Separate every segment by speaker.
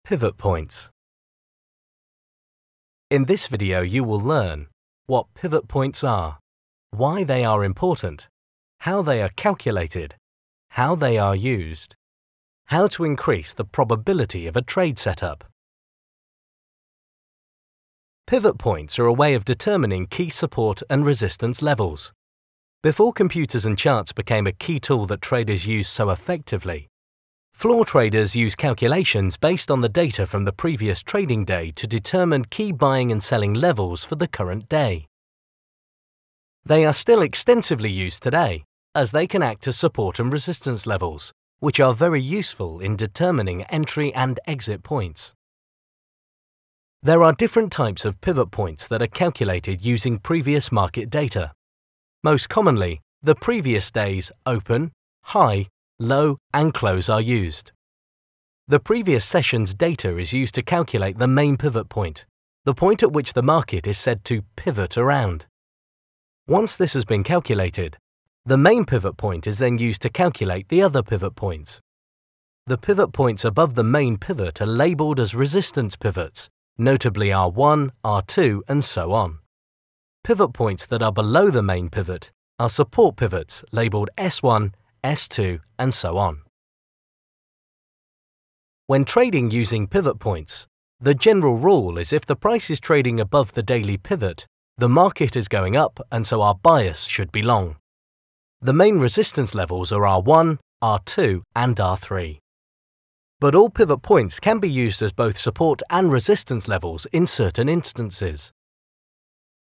Speaker 1: Pivot points. In this video you will learn what pivot points are, why they are important, how they are calculated, how they are used, how to increase the probability of a trade setup. Pivot points are a way of determining key support and resistance levels. Before computers and charts became a key tool that traders used so effectively, floor traders use calculations based on the data from the previous trading day to determine key buying and selling levels for the current day. They are still extensively used today, as they can act as support and resistance levels, which are very useful in determining entry and exit points. There are different types of pivot points that are calculated using previous market data. Most commonly, the previous day's open, high, low and close are used. The previous session's data is used to calculate the main pivot point, the point at which the market is said to pivot around. Once this has been calculated, the main pivot point is then used to calculate the other pivot points. The pivot points above the main pivot are labelled as resistance pivots, notably R1, R2 and so on. Pivot points that are below the main pivot are support pivots labelled S1, S2 and so on. When trading using pivot points, the general rule is if the price is trading above the daily pivot, the market is going up and so our bias should be long. The main resistance levels are R1, R2 and R3. But all pivot points can be used as both support and resistance levels in certain instances.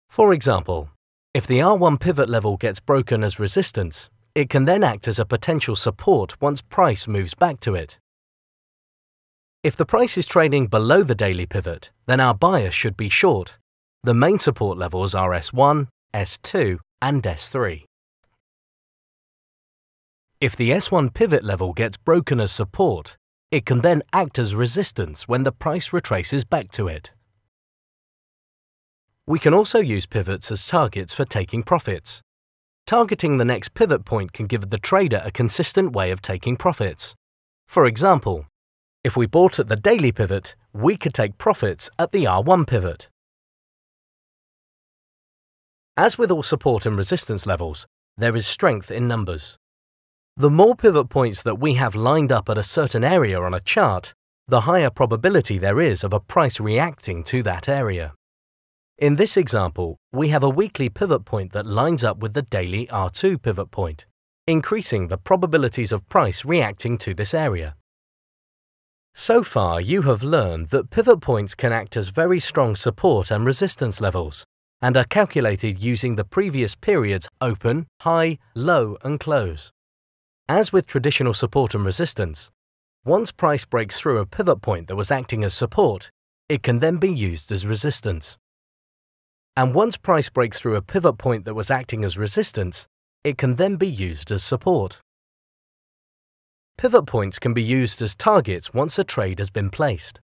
Speaker 1: For example, if the R1 pivot level gets broken as resistance, it can then act as a potential support once price moves back to it. If the price is trading below the daily pivot, then our bias should be short. The main support levels are S1, S2 and S3. If the S1 pivot level gets broken as support, it can then act as resistance when the price retraces back to it. We can also use pivots as targets for taking profits. Targeting the next pivot point can give the trader a consistent way of taking profits. For example, if we bought at the daily pivot, we could take profits at the R1 pivot. As with all support and resistance levels, there is strength in numbers. The more pivot points that we have lined up at a certain area on a chart, the higher probability there is of a price reacting to that area. In this example, we have a weekly pivot point that lines up with the daily R2 pivot point, increasing the probabilities of price reacting to this area. So far, you have learned that pivot points can act as very strong support and resistance levels, and are calculated using the previous period's open, high, low and close. As with traditional support and resistance, once price breaks through a pivot point that was acting as support, it can then be used as resistance. And once price breaks through a pivot point that was acting as resistance, it can then be used as support. Pivot points can be used as targets once a trade has been placed.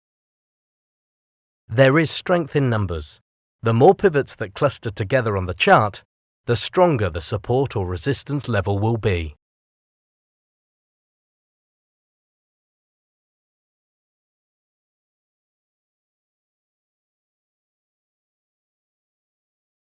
Speaker 1: There is strength in numbers. The more pivots that cluster together on the chart, the stronger the support or resistance level will be.